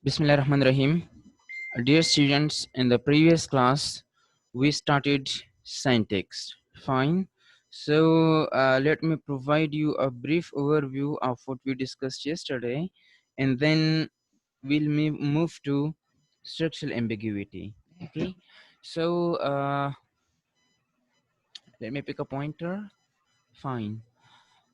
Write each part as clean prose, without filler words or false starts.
Bismillahirrahmanirrahim. Dear students, in the previous class, we started syntax. Fine. So let me provide you a brief overview of what we discussed yesterday, and then we'll move to structural ambiguity. Okay. So let me pick a pointer. Fine.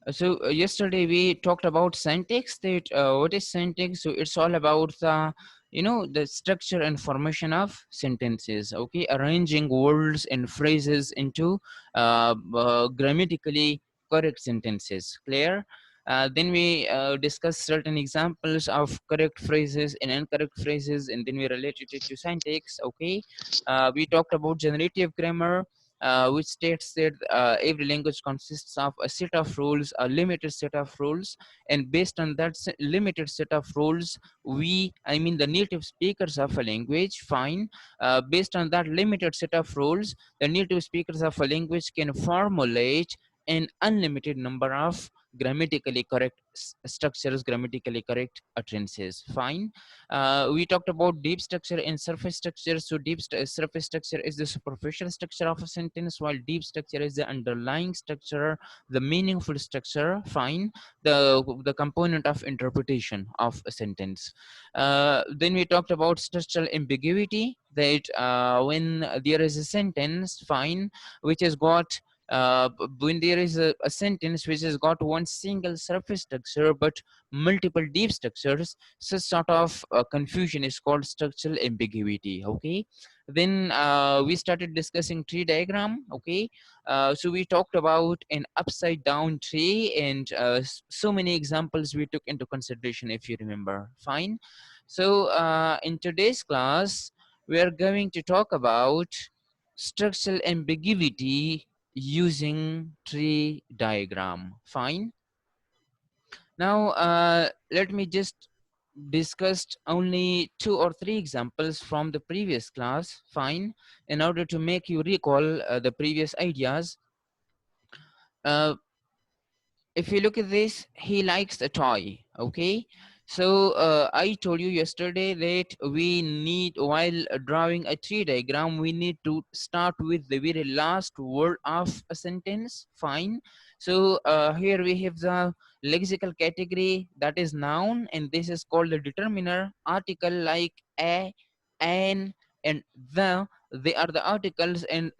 So yesterday we talked about syntax. That what is syntax? So it's all about the structure and formation of sentences. Okay, arranging words and phrases into grammatically correct sentences. Clear? Then we discuss certain examples of correct phrases and incorrect phrases, and then we related it to syntax. Okay, we talked about generative grammar, which states that every language consists of a set of rules, a limited set of rules, and based on that limited set of rules, I mean the native speakers of a language, fine, based on that limited set of rules, the native speakers of a language can formulate an unlimited number of grammatically correct structures, grammatically correct utterances, fine. We talked about deep structure and surface structure. So surface structure is the superficial structure of a sentence, while deep structure is the underlying structure, the meaningful structure, fine, the component of interpretation of a sentence. Then we talked about structural ambiguity, that when there is a sentence, fine, which has got when there is a sentence which has got one single surface structure but multiple deep structures, such sort of confusion is called structural ambiguity. Okay, then we started discussing tree diagram. Okay, so we talked about an upside down tree, and so many examples we took into consideration, if you remember, fine. So in today's class we are going to talk about structural ambiguity using tree diagram, fine. Now let me just discussed only 2 or 3 examples from the previous class, fine, in order to make you recall the previous ideas. uh, if you look at this, he likes a toy. Okay, so I told you yesterday that we need, while drawing a tree diagram, we need to start with the very last word of a sentence, fine. So here we have the lexical category, that is noun, and this is called the determiner. Article like a, an, and the, they are the articles, and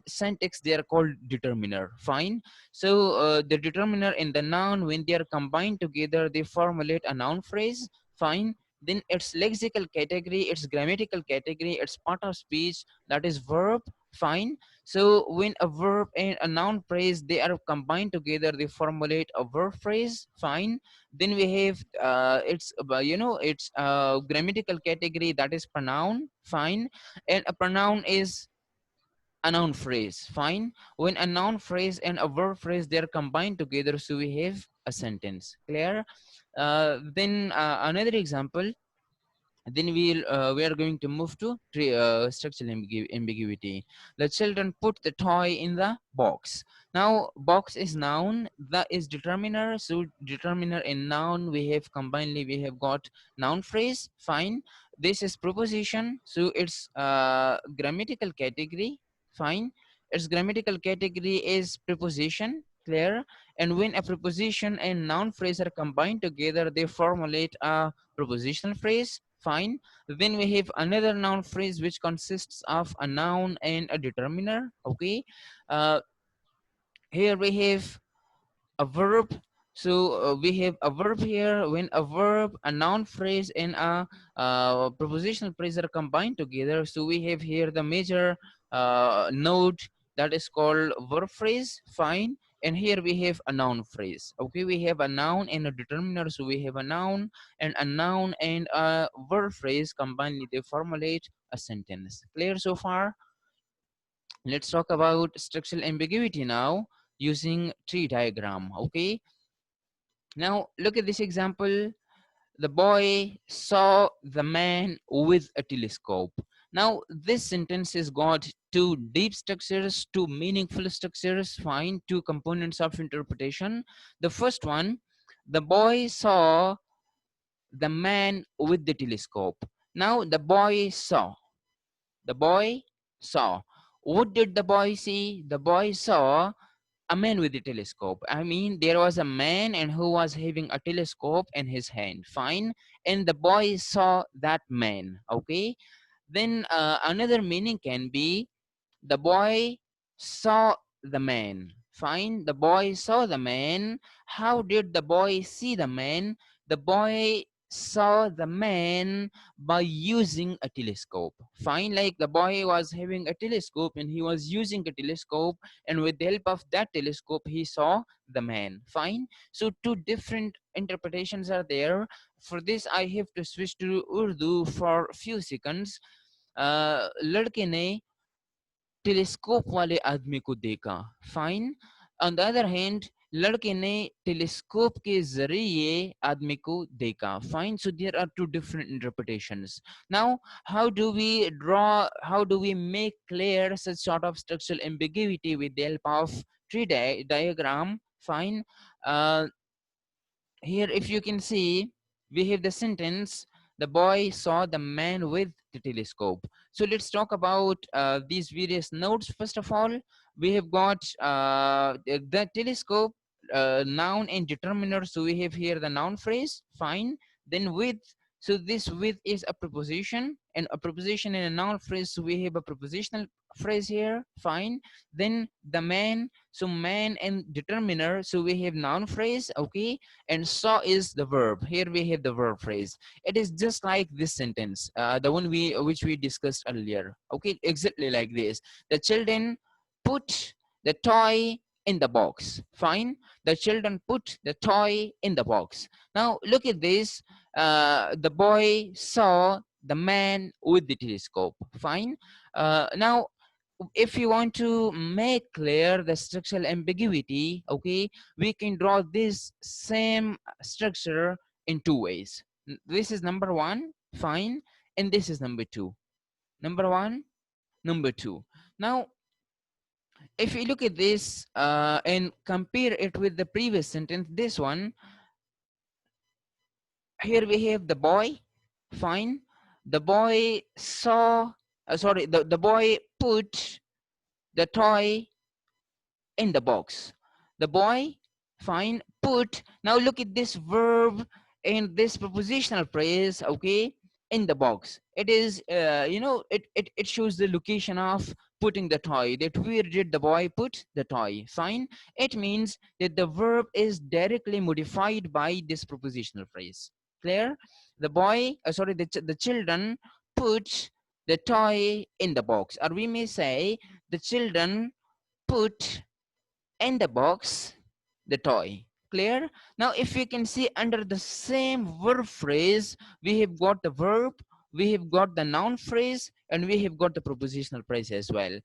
syntax, they are called determiner, fine. So the determiner and the noun, when they are combined together, they formulate a noun phrase, fine. Then its lexical category, its grammatical category, its part of speech, that is verb, fine. So when a verb and a noun phrase, they are combined together, they formulate a verb phrase, fine. Then we have its grammatical category, that is pronoun, fine. And a pronoun is a noun phrase, fine. When a noun phrase and a verb phrase, they're combined together, so we have a sentence, clear? Then another example, then we are going to move to structural ambiguity. The children put the toy in the box. Now box is noun, that is determiner, so determiner and noun, we have combinedly, we have got noun phrase, fine. This is preposition, so it's grammatical category, fine. Its grammatical category is preposition, clear? And when a preposition and noun phrase are combined together, they formulate a prepositional phrase, fine. Then we have another noun phrase which consists of a noun and a determiner. Okay, uh, here we have a verb. So we have a verb here. When a verb, a noun phrase, and a prepositional phrase are combined together, so we have here the major node, that is called verb phrase, fine. And here we have a noun phrase. Okay, we have a noun and a determiner, so we have a noun and a verb phrase combined, they formulate a sentence. Clear so far? Let's talk about structural ambiguity now using tree diagram. Okay, now look at this example. The boy saw the man with a telescope. Now this sentence has got 2 deep structures, 2 meaningful structures, fine, 2 components of interpretation. The first one, the boy saw the man with the telescope. Now the boy saw. The boy saw. What did the boy see? The boy saw a man with a telescope. I mean, there was a man and who was having a telescope in his hand. Fine. And the boy saw that man. Okay. Then another meaning can be the boy saw the man. Fine. The boy saw the man. How did the boy see the man? The boy saw the man by using a telescope. Fine. Like the boy was having a telescope and he was using a telescope, and with the help of that telescope, he saw the man. Fine. So, two different interpretations are there. For this, I have to switch to Urdu for a few seconds. लड़के ने telescope वाले आदमी को देखा. Fine. On the other hand, लड़के ने telescope के जरिए आदमी को देखा. Fine. So there are two different interpretations. Now how do we make clear such sort of structural ambiguity with the help of tree diagram? Fine. uh, Here, if you can see, we have the sentence, the boy saw the man with the telescope. So let's talk about these various nodes. First of all, we have got the telescope, noun and determiner. So we have here the noun phrase. Fine. Then with. So this with is a preposition, and a preposition in a noun phrase. So we have a prepositional phrase here. Fine. Then the man. So man and determiner. So we have noun phrase. Okay. And saw is the verb. Here we have the verb phrase. It is just like this sentence, the one which we discussed earlier. Okay, exactly like this. The children put the toy in the box. Fine. The children put the toy in the box. Now look at this. The boy saw the man with the telescope. Fine. Now if you want to make clear the structural ambiguity, okay, we can draw this same structure in two ways. This is number one. Fine. And this is number two. Number one, number two. Now if you look at this and compare it with the previous sentence, this one, here we have the boy. Fine. The boy saw, sorry, the boy put the toy in the box. The boy, fine, put. Now look at this verb and this prepositional phrase, okay, in the box. It is, it shows the location of putting the toy. That where did the boy put the toy? Fine. It means that the verb is directly modified by this prepositional phrase. Clear? The boy, the children put the toy in the box. Or we may say the children put in the box the toy. Clear? Now if you can see, under the same verb phrase, we have got the verb, we have got the noun phrase, and we have got the prepositional phrase as well.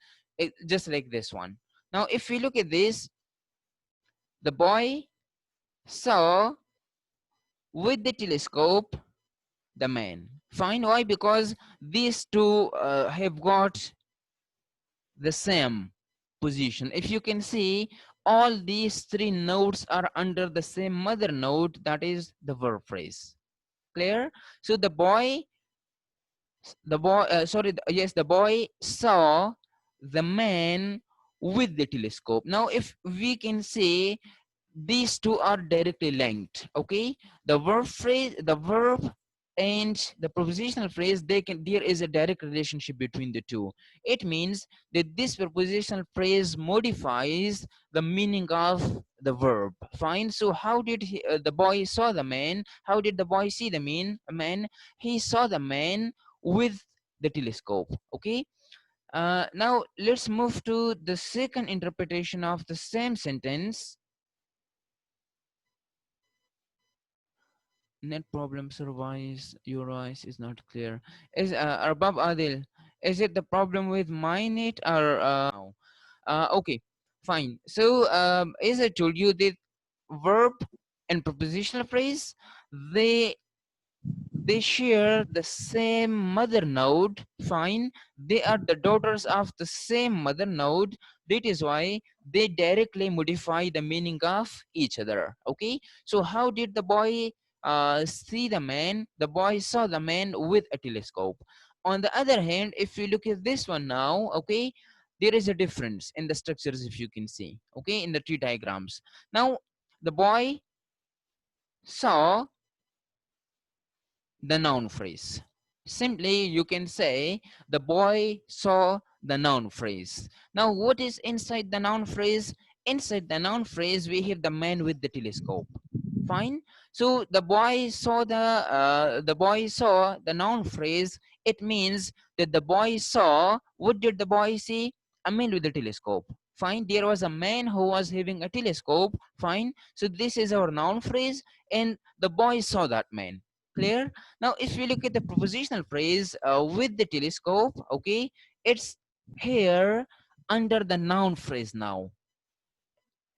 Just like this one. Now if we look at this, the boy saw with the telescope the man. Fine. Why? Because these two have got the same position. If you can see, all these three nodes are under the same mother node, that is the verb phrase. Clear? So the boy the boy saw the man with the telescope. Now if we can say, these two are directly linked. Okay, the verb phrase, the verb and the prepositional phrase, there is a direct relationship between the two. It means that this prepositional phrase modifies the meaning of the verb. Fine. So how did the boy saw the man? How did the boy see the man? He saw the man with the telescope. Okay. Now let's move to the second interpretation of the same sentence. Net problem survives, your voice is not clear. Is Arbab Adil, is it the problem with my net or okay, fine. So as I told you, the verb and prepositional phrase, they share the same mother node. Fine. They are the daughters of the same mother node. That is why they directly modify the meaning of each other. Okay. So how did the boy see the man, the boy saw the man with a telescope. On the other hand, if you look at this one now, okay, there is a difference in the structures, if you can see, okay, in the tree diagrams. Now, the boy saw the noun phrase. Simply, you can say the boy saw the noun phrase. Now, what is inside the noun phrase? Inside the noun phrase, we have the man with the telescope. Fine. So the boy saw the noun phrase. It means that the boy saw. What did the boy see? A man with a telescope. Fine. There was a man who was having a telescope. Fine. So this is our noun phrase, and the boy saw that man. Clear? Now, if you look at the prepositional phrase with the telescope, okay, it's here under the noun phrase now,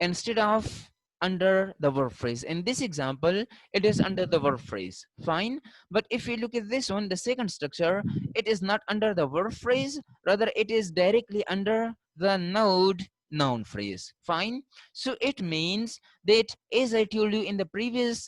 instead of under the verb phrase. In this example, it is under the verb phrase. Fine. But if you look at this one, the second structure, it is not under the verb phrase, rather it is directly under the noun phrase. Fine. So it means that, as I told you in the previous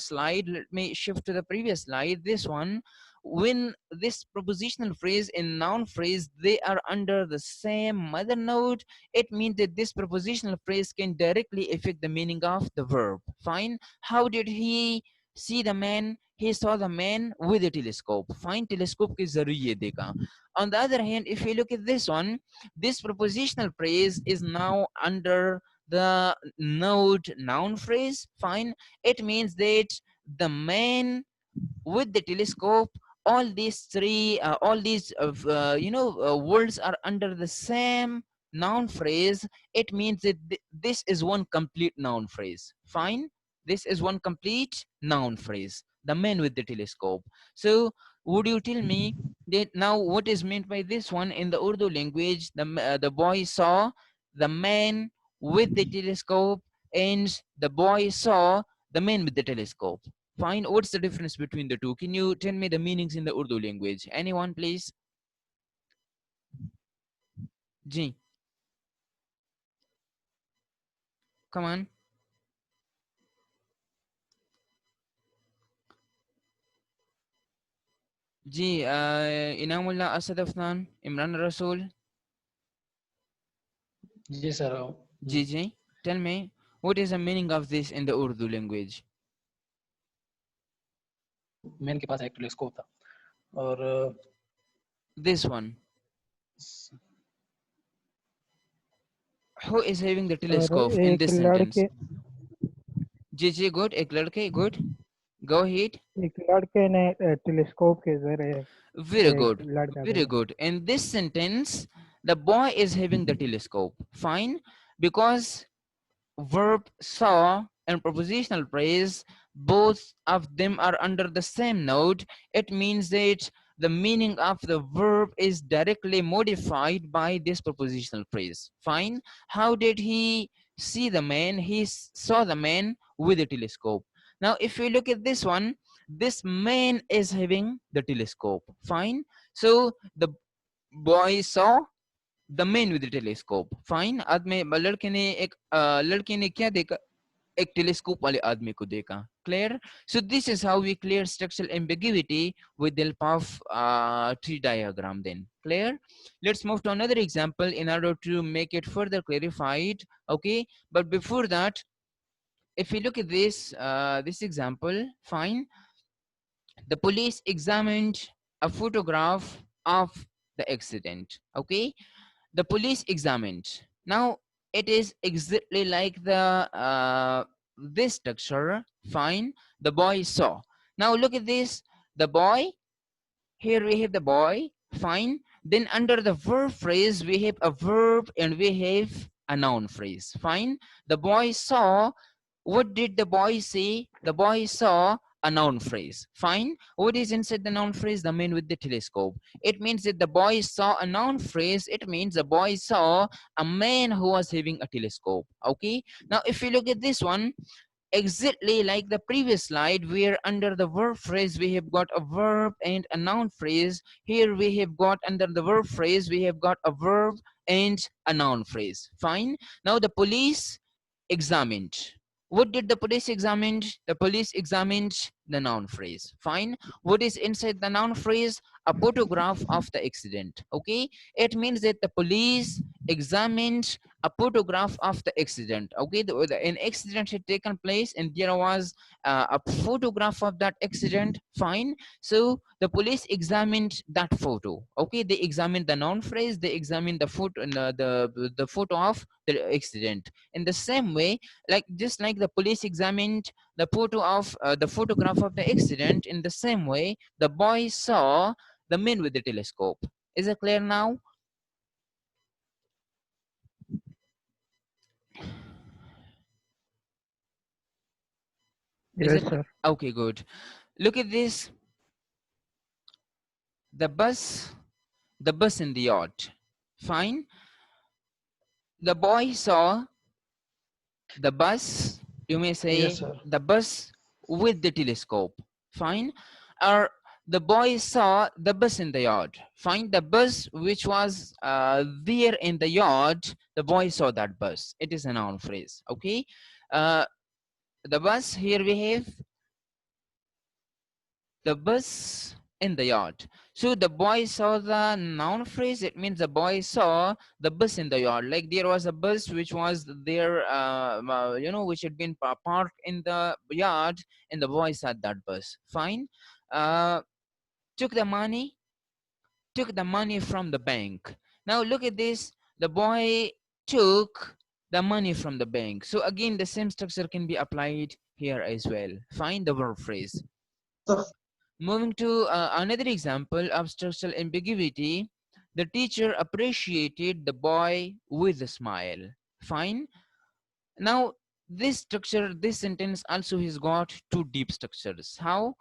slide, let me shift to the previous slide, this one, when this prepositional phrase and noun phrase, they are under the same mother node, it means that this prepositional phrase can directly affect the meaning of the verb. Fine. How did he see the man? He saw the man with a telescope. Fine. Telescope ke zariye dekha. On the other hand, if you look at this one, this prepositional phrase is now under the node noun phrase. Fine. It means that the man with the telescope, all these three all these words are under the same noun phrase. It means that this is one complete noun phrase. Fine. This is one complete noun phrase, the man with the telescope. So would you tell me that now what is meant by this one in the Urdu language? The boy saw the man with the telescope, and the boy saw the man with the telescope. Fine. What's the difference between the two? Can you tell me the meanings in the Urdu language? Anyone, please? Ji, come on. Ji, Inamullah Asad Afnan, Imran Rasul. जी sir Ji, tell me, what is the meaning of this in the Urdu language? Man के पास एक telescope था और This one. Who is having the telescope in this sentence? Ji, good. Ek ladke, good. Go ahead. एक लड़के ने telescope के जरिए Very good. लड़का Very देखा। good. In this sentence, the boy is having the telescope. Fine. Because verb saw and prepositional phrase, both of them are under the same node. It means that the meaning of the verb is directly modified by this prepositional phrase. Fine. How did he see the man? He saw the man with a telescope. Now, if you look at this one, this man is having the telescope. Fine. So the boy saw the man with the telescope. Fine. आदमी लड़के ने क्या देखा? एक telescope वाले आदमी को देखा. Clear? So this is how we clear structural ambiguity with the help of tree diagram then. Clear? Let's move to another example in order to make it further clarified. Okay. But before that, if we look at this example, fine. The police examined a photograph of the accident. Okay. The police examined. Now it is exactly like the this structure. Fine. The boy saw. Now look at this. The boy. Here we have the boy. Fine. Then under the verb phrase we have a verb and we have a noun phrase. Fine. The boy saw. What did the boy see? The boy saw a noun phrase. Fine. What is inside the noun phrase? The man with the telescope. It means that the boy saw a noun phrase. It means the boy saw a man who was having a telescope. Okay. Now, if you look at this one, exactly like the previous slide, where under the verb phrase we have got a verb and a noun phrase. Here we have got under the verb phrase we have got a verb and a noun phrase. Fine. Now the police examined. What did the police examine? The police examined the noun phrase. Fine. What is inside the noun phrase? A photograph of the accident. Okay. It means that the police examined a photograph of the accident. Okay. An accident had taken place and there was a photograph of that accident. Fine. So the police examined that photo. Okay. They examined the noun phrase. They examined the photo, the photo of the accident. In the same way, like just like the police examined the photo of the photograph of the accident, in the same way the boy saw the man with the telescope. Is it clear now? Is Yes, it sir. okay? Good. Look at this. The bus in the yard. Fine. The boy saw the bus, you may Yes, say sir. the bus with the telescope. Fine. Or the boy saw the bus in the yard. Fine. The bus which was there in the yard, the boy saw that bus. It is a noun phrase. Okay. uh, the bus, here we have the bus in the yard. So the boy saw the noun phrase. It means the boy saw the bus in the yard. Like there was a bus which was there, which had been parked in the yard, and the boy saw that bus. Fine. Uh, took the money, took the money from the bank. Now look at this. The boy took the money from the bank. So again, the same structure can be applied here as well. Find the verb phrase. Moving to another example of structural ambiguity, the teacher appreciated the boy with a smile. Fine. Now, this structure, this sentence also has got two deep structures. How?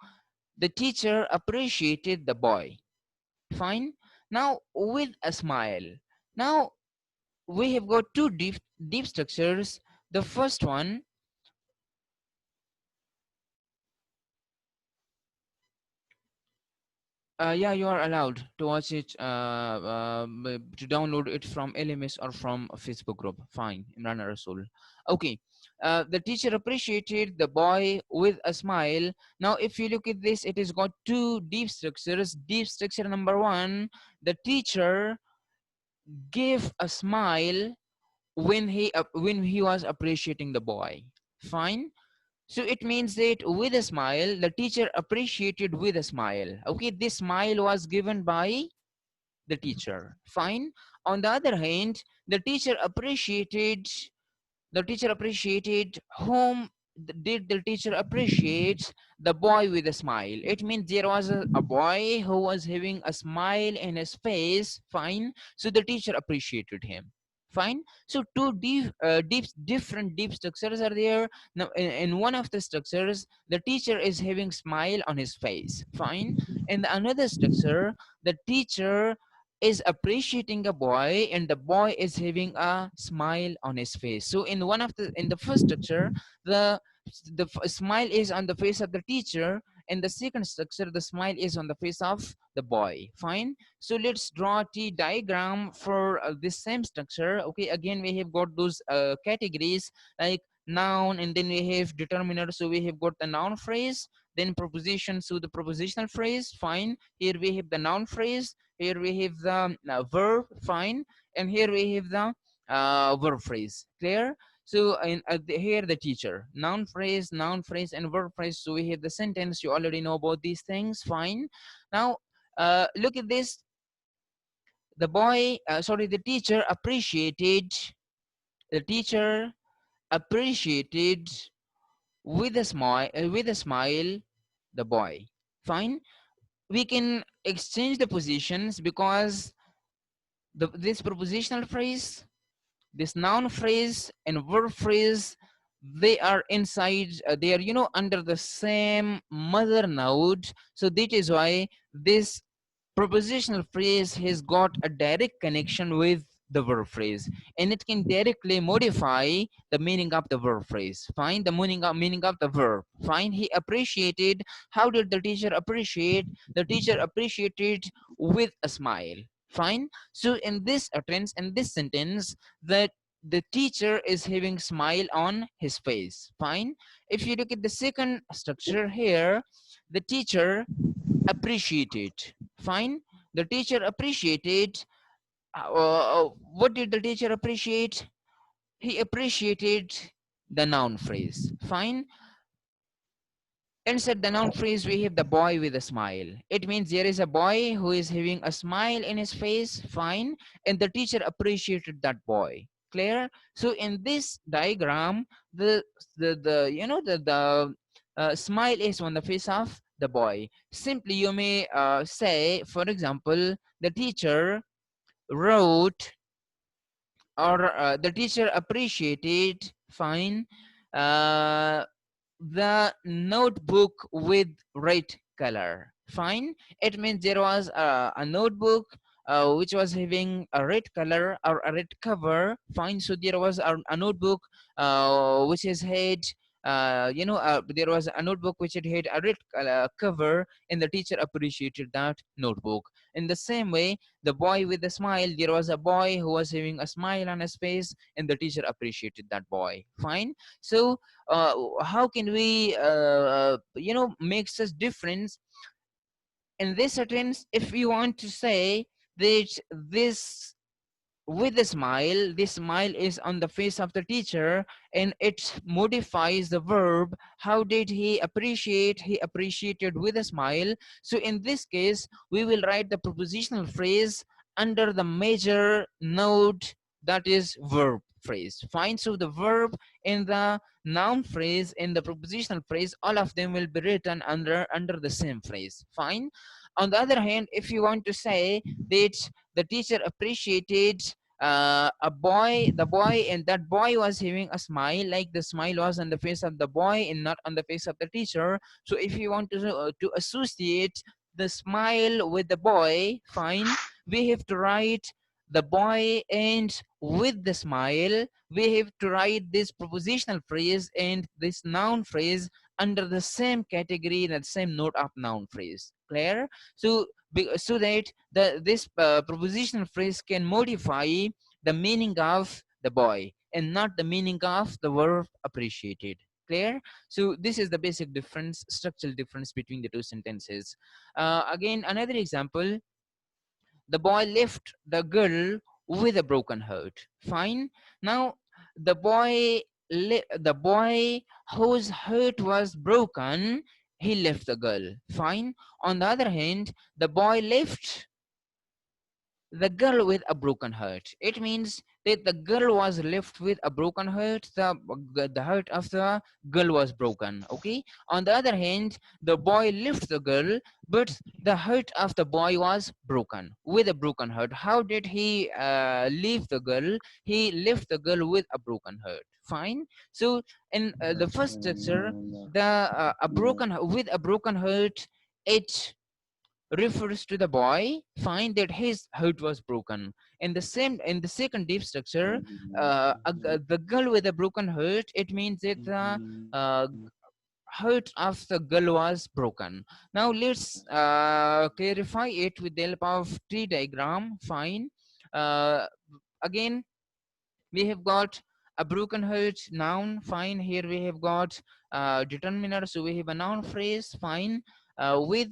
The teacher appreciated the boy. Fine. Now, with a smile. Now, we have got two deep structures. The first one, yeah, you are allowed to watch it, to download it from LMS or from a Facebook group. Fine, Imran Rasul. Okay. The teacher appreciated the boy with a smile. Now, if you look at this, it has got two deep structures. Deep structure number one, the teacher gave a smile when he was appreciating the boy. Fine. So it means that with a smile, the teacher appreciated with a smile. Okay, this smile was given by the teacher. Fine. On the other hand, the teacher appreciated whom did the teacher appreciate? The boy with a smile. It means there was a boy who was having a smile in his face. Fine. So the teacher appreciated him. Fine. So two different deep structures are there. Now in one of the structures, the teacher is having smile on his face. Fine. In the another structure, the teacher is appreciating a boy and the boy is having a smile on his face. So in the first structure, the smile is on the face of the teacher. In the second structure, the smile is on the face of the boy. Fine. So let's draw a T diagram for this same structure. Okay, again we have got those categories like noun, and then we have determiner. So we have got the noun phrase, then proposition, so the propositional phrase. Fine. Here we have the noun phrase, here we have the verb. Fine. And here we have the verb phrase. Clear? So here the teacher, noun phrase, and verb phrase. So we have the sentence. You already know about these things. Fine. Now look at this. The boy, sorry, the teacher appreciated. The teacher appreciated with a smile, the boy. Fine. We can exchange the positions because this propositional phrase, this noun phrase and verb phrase, they are inside, they are under the same mother node. So that is why this propositional phrase has got a direct connection with the verb phrase, and it can directly modify the meaning of the verb phrase. Fine. The meaning of the verb. Fine. He appreciated. How did the teacher appreciate? The teacher appreciated with a smile. Fine. So in this utterance, in this sentence, the the teacher is having smile on his face. Fine. If you look at the second structure here, the teacher appreciated. Fine. The teacher appreciated. What did the teacher appreciate? He appreciated the noun phrase. Fine. Inside the noun phrase, we have the boy with a smile. It means there is a boy who is having a smile in his face. Fine. And the teacher appreciated that boy. Clear? So in this diagram, the you know the smile is on the face of the boy. Simply, you may say, for example, the teacher wrote, or the teacher appreciated, fine, uh, the notebook with red color. Fine. It means there was a notebook which was having a red color or a red cover. Fine. So there was a notebook which has had there was a notebook which had a red cover, and the teacher appreciated that notebook. In the same way, the boy with the smile, there was a boy who was having a smile on his face, and the teacher appreciated that boy. Fine. So how can we make such difference in this sentence? If we want to say that this with a smile, this smile is on the face of the teacher, and it modifies the verb. How did he appreciate? He appreciated with a smile. So in this case, we will write the prepositional phrase under the major node, that is verb phrase. Fine. So the verb in the noun phrase, in the prepositional phrase, all of them will be written under the same phrase. Fine. On the other hand, if you want to say that the teacher appreciated the boy, and that boy was having a smile, like the smile was on the face of the boy and not on the face of the teacher. So if you want to associate the smile with the boy, fine, we have to write the boy and with the smile, we have to write this prepositional phrase and this noun phrase under the same category, the same note of noun phrase. Clear? So so that this prepositional phrase can modify the meaning of the boy and not the meaning of the verb appreciated. Clear? So this is the basic difference, structural difference between the two sentences. Again, another example: the boy left the girl with a broken heart. Fine. Now the boy whose heart was broken, he left the girl. Fine. On the other hand, the boy left the girl with a broken heart. It means that the girl was left with a broken heart. The heart of the girl was broken. Okay. On the other hand, the boy left the girl, but the heart of the boy was broken, with a broken heart. How did he leave the girl? He left the girl with a broken heart. Fine. So in the first structure, the with a broken heart, it refers to the boy. Find that his heart was broken. In the second deep structure, the girl with a broken heart, it means that the uh, heart of the girl was broken. Now let's clarify it with the help of tree diagram. Fine. uh, Again, we have got a broken heart noun. Fine. Here we have got determiner, so we have a noun phrase. Fine. With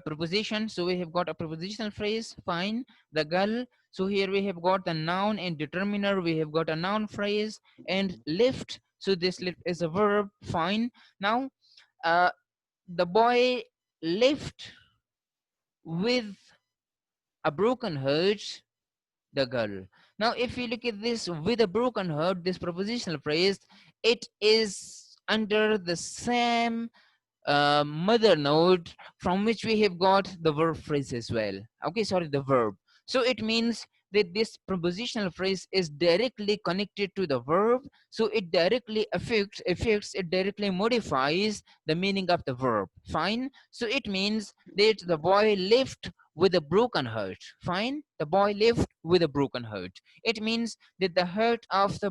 preposition, so we have got a prepositional phrase. Fine. The girl, so here we have got the noun and determiner, we have got a noun phrase. And lift, so this lift is a verb. Fine. Now uh, the boy left with a broken heart the girl. Now if you look at this with a broken heart, this prepositional phrase, it is under the same mother node from which we have got the verb phrase as well. Okay, sorry, the verb. So it means that this prepositional phrase is directly connected to the verb, so it directly affects, it directly modifies the meaning of the verb. Fine. So it means that the boy left with a broken heart. Fine. The boy left with a broken heart. It means that the heart of the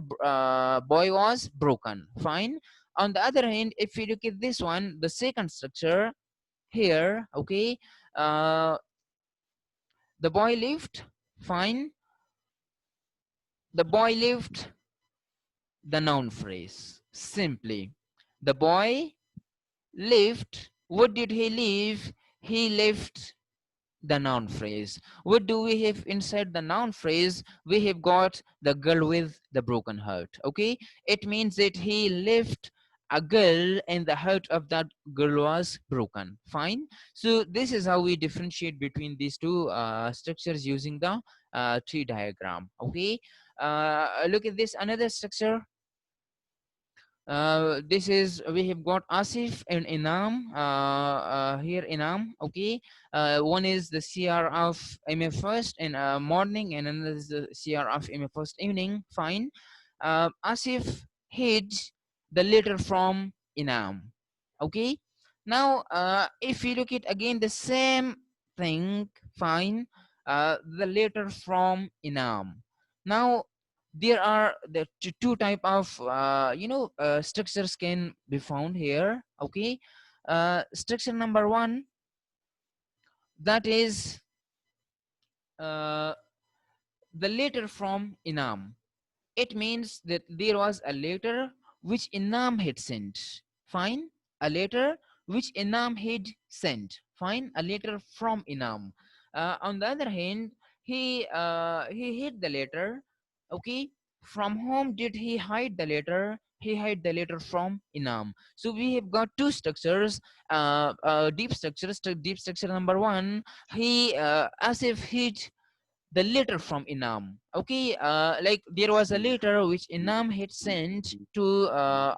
boy was broken. Fine. On the other hand, if you look at this one, the second structure here, okay, uh, the boy lived. Fine. the boy lived, the noun phrase. Simply, the boy lived. What did he leave? He left, the noun phrase. What do we have inside the noun phrase? We have got the girl with the broken heart. Okay, it means that he left a girl and the heart of that girl was broken. Fine. So this is how we differentiate between these two structures using the tree diagram. Okay, look at this another structure. This is, we have got Asif and Inam here. Inam, okay. One is the CR of MA first in morning, and another is the CR of MA first evening. Fine. Asif hid the letter from Inam. Okay. Now, if you look at again the same thing, fine. The letter from Inam. Now, there are the two type of structures can be found here. Okay, structure number one, that is uh, the letter from Inam. It means that there was a letter which Inam had sent. Fine. A letter which Inam had sent. Fine. A letter from Inam. On the other hand, he hid the letter. Okay. From whom did he hide the letter? He hid the letter from Inam. So we have got two structures. Deep structures. Deep structure number one. He as if hid the letter from Inam. Okay, like there was a letter which Inam had sent to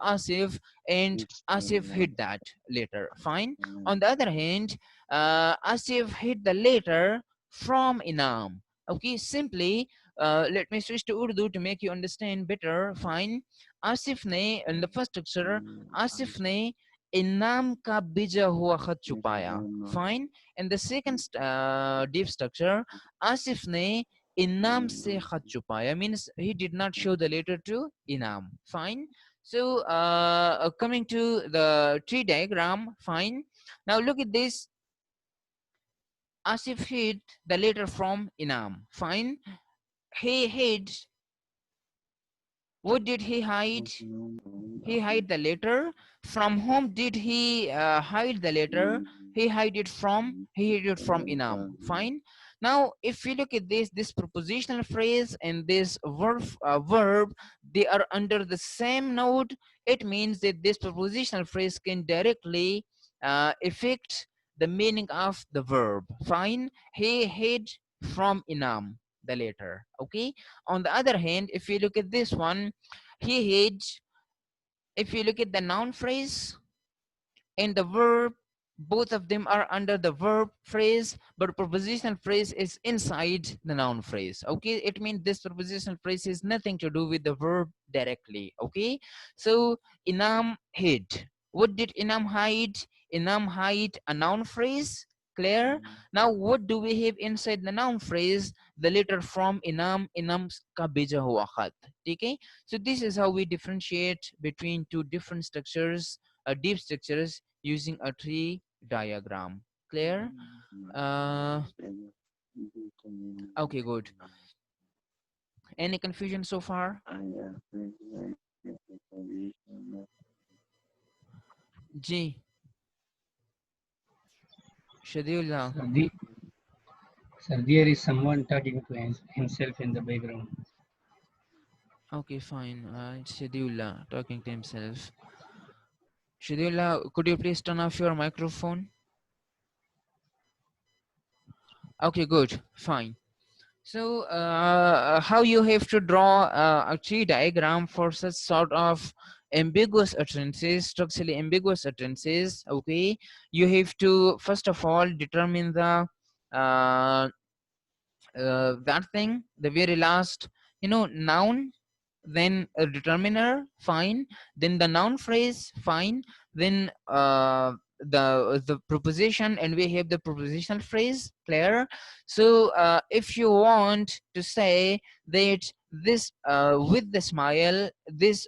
Asif, and Asif hid that letter. Fine. On the other hand, Asif hid the letter from Inam. Okay, simply let me switch to Urdu to make you understand better. Fine. Asif ne, in the first structure, Asif ne Inam ka bija hua khat chupaya. Fine. In the second deep structure, Asif ne Inam se khat chupaya, means he did not show the letter to Inam. Fine. So coming to the tree diagram. Fine. Now look at this. Asif hid the letter from Inam. Fine. He hid. What did he hide? He hide the letter. From whom did he hide the letter? He hid it from Inam. Fine. Now, if you look at this prepositional phrase and this verb, they are under the same node. It means that this prepositional phrase can directly affect the meaning of the verb. Fine. He hid from Inam the letter. Okay. On the other hand, if you look at this one, he hid. If you look at the noun phrase and the verb, both of them are under the verb phrase, but prepositional phrase is inside the noun phrase. Okay, it means this prepositional phrase has nothing to do with the verb directly. Okay, so Inam hid. What did Inam hide? Inam hide a noun phrase. Clear? Now, what do we have inside the noun phrase? The letter from Inam. Inam ka bija hua khat. Okay, so this is how we differentiate between two different structures, deep structures, using a tree diagram. Clear? Okay, good. Any confusion so far? G. Shadullah. Sir, there is someone talking to himself in the background. Okay, fine. It's Shadullah talking to himself. Shadullah, could you please turn off your microphone? Okay, good. Fine. So how you have to draw a tree diagram for such sort of ambiguous utterances, structurally ambiguous utterances. Okay, you have to first of all determine the that thing, the very last, noun, then a determiner. Fine. Then the noun phrase. Fine. Then the preposition, and we have the prepositional phrase. Clear? So if you want to say that this with the smile, this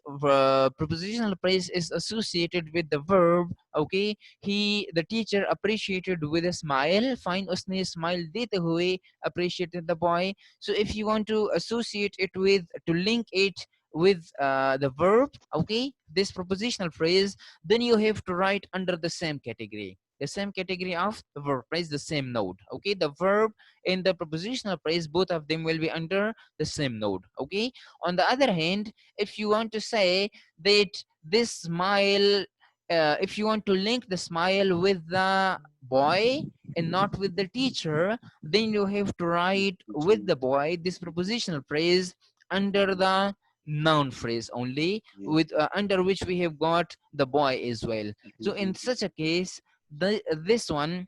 prepositional phrase is associated with the verb. Okay, the teacher appreciated with a smile. Fine, usne smile dete hue appreciated the boy. So if you want to associate it with, to link it with the verb, okay, this prepositional phrase, then you have to write under the same category, the same category of the verb phrase, the same node. Okay, the verb and the prepositional phrase, both of them will be under the same node. Okay, on the other hand, if you want to say that this smile, if you want to link the smile with the boy and not with the teacher, then you have to write with the boy this prepositional phrase under the noun phrase only, with under which we have got the boy as well. So in such a case, this one,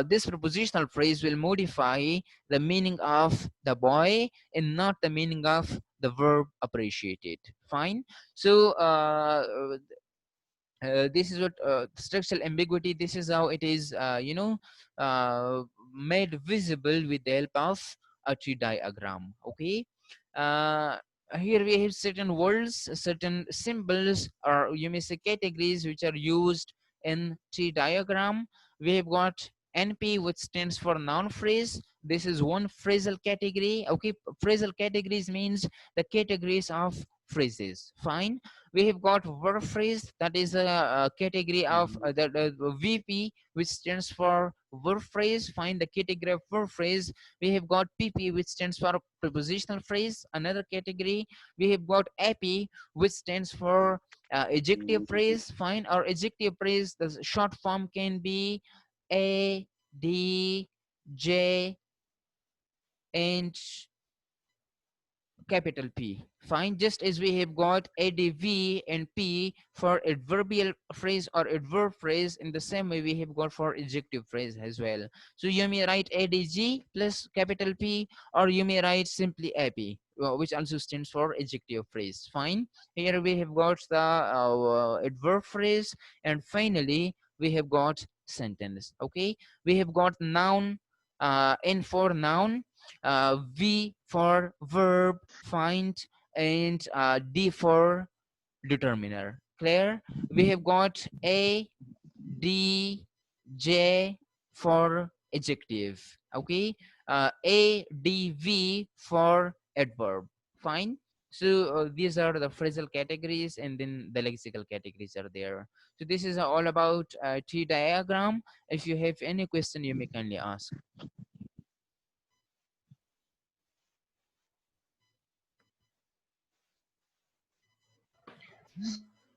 this prepositional phrase will modify the meaning of the boy and not the meaning of the verb appreciated. Fine. So this is what structural ambiguity, this is how it is made visible with the help of a tree diagram. Okay, uh, here we have certain words, certain symbols, or you may say categories, which are used in tree diagram. We have got NP, which stands for noun phrase. This is one phrasal category. Okay, phrasal categories means the categories of phrases. Fine. We have got verb phrase, that is a category of the VP, which stands for verb phrase. Find the category of verb phrase. We have got PP, which stands for prepositional phrase, another category. We have got AP, which stands for adjective phrase. Fine. Or adjective phrase, the short form can be A, D, J, and capital P. Fine. Just as we have got ADV and P for adverbial phrase or adverb phrase, in the same way we have got for adjective phrase as well. So you may write ADG plus capital P, or you may write simply AP, which also stands for adjective phrase. Fine. Here we have got the adverb phrase, and finally we have got sentence. Okay, we have got noun, N for noun, V for verb, find, and D for determiner. Clear? We have got A, D, J for adjective. Okay, A, D, V for adverb. Fine. So these are the phrasal categories, and then the lexical categories are there. So this is all about tree diagram. If you have any question, you may kindly ask.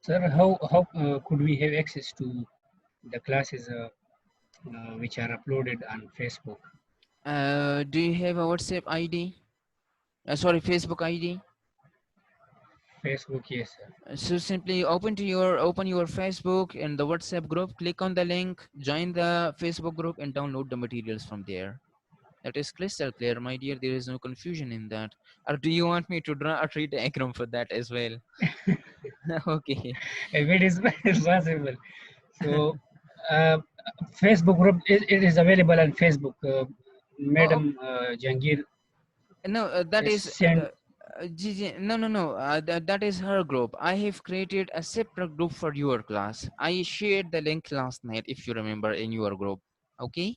Sir, how could we have access to the classes which are uploaded on Facebook? Do you have a WhatsApp ID? Sorry, Facebook ID. Facebook, yes, sir. So simply open your Facebook and the WhatsApp group. Click on the link, join the Facebook group, and download the materials from there. That is crystal clear, my dear. There is no confusion in that. Or do you want me to draw a tree diagram for that as well? Okay. If it is possible. So, uh, Facebook group, it is available on Facebook. Oh, Madam Jangir no, that has is sent. Gigi, no, no, no. That is her group. I have created a separate group for your class. I shared the link last night, if you remember, in your group. Okay.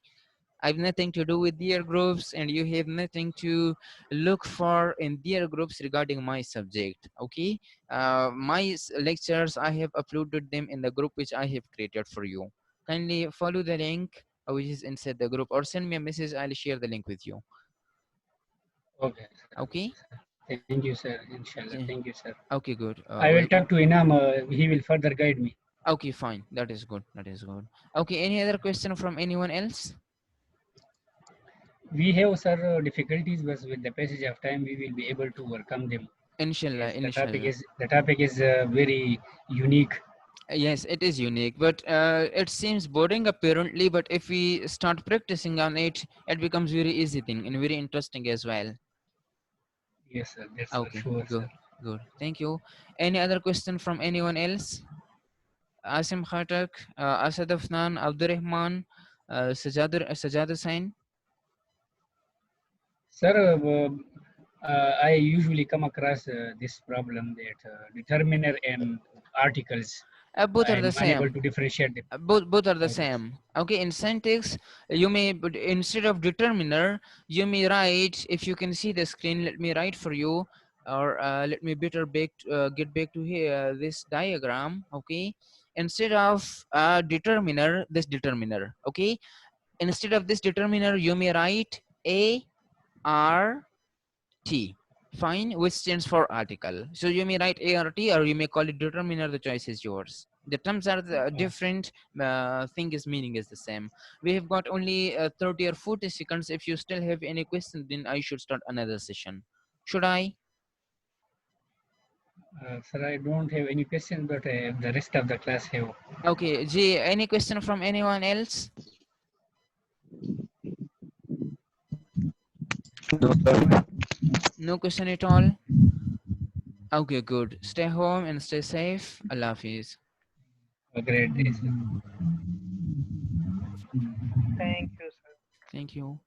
I've nothing to do with their groups, and you have nothing to look for in their groups regarding my subject. Okay. My lectures, I have uploaded them in the group which I have created for you. Kindly follow the link which is inside the group, or send me a message. I'll share the link with you. Okay, sir. Okay, Okay. sir. Thank you, sir. Inshallah. Yeah. Thank you, sir. Okay, good. I will talk Welcome. to Inam. He will further guide me. Okay, fine. That is good. That is good. Okay, any other question from anyone else? We have, sir, difficulties, but with the passage of time, we will be able to overcome them. Inshallah, Yes, the topic inshallah. is very unique. Yes, it is unique, but it seems boring apparently. But if we start practicing on it, it becomes very easy thing and very interesting as well. Yes, sir. That's for Okay, sure, sir. good, good. Thank you. Any other question from anyone else? Asim Khatak, Asad Afnan, Abdurrahman, Sajad Hussain. Sir, I usually come across this problem that determiner and articles, Both are the I'm unable same. to differentiate them. Both are the Okay. same. Okay, in syntax, you may, but instead of determiner, you may write, if you can see the screen, let me write for you, or let me get back to here, this diagram. Okay, instead of determiner, this determiner. Okay, instead of this determiner, you may write a r t, fine, which stands for article. So you may write ART, or you may call it determiner. The choice is yours. The terms are different. Thing is, meaning is the same. We have got only 30 or 40 seconds. If you still have any question, then I should start another session. Should I? Sir, I don't have any questions, but the rest of the class have. Okay, G, any question from anyone else? No question at all? Okay, good. Stay home and stay safe. Allah Hafiz. A great day, sir. Thank you, sir. Thank you.